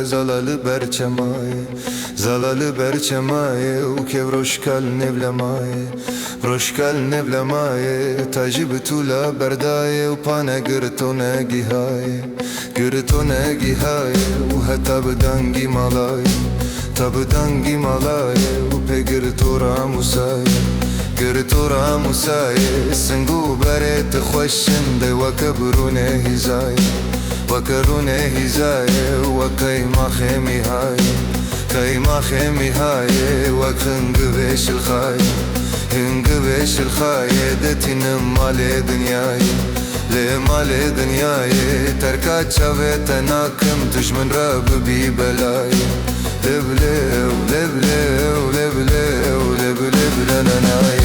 zalalı berçemaye, zalalı berçemaye, ukev roşkal nevlemaye, roşkal nevlemaye, tacı bütula berdaye, upane gırtone gihaye, gırtone gihaye, uheta bdangi malaye, tabdangi malaye, upe gırtora musaye, gırtora musaye, sengu beret خوشنده وكبرونه هزاye, وكرونه هزاye, وكيما خيمي هاي, كيما خيمي هاي, وكنقبش الخاي, هنقبش الخاي, دتنا مالي دنياي, لمالي دنياي, تركات شافتنا كمتش من رب بي بلاي, لبلو لبلو لبلو لبلو لنناي.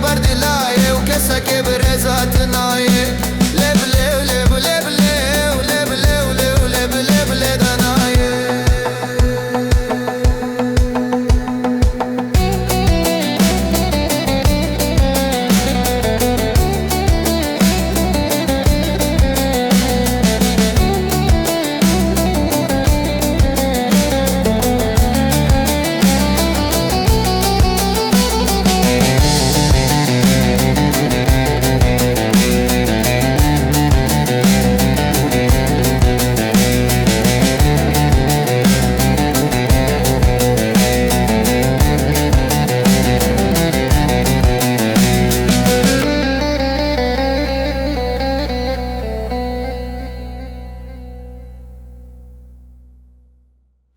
بردلاي وكسك برزات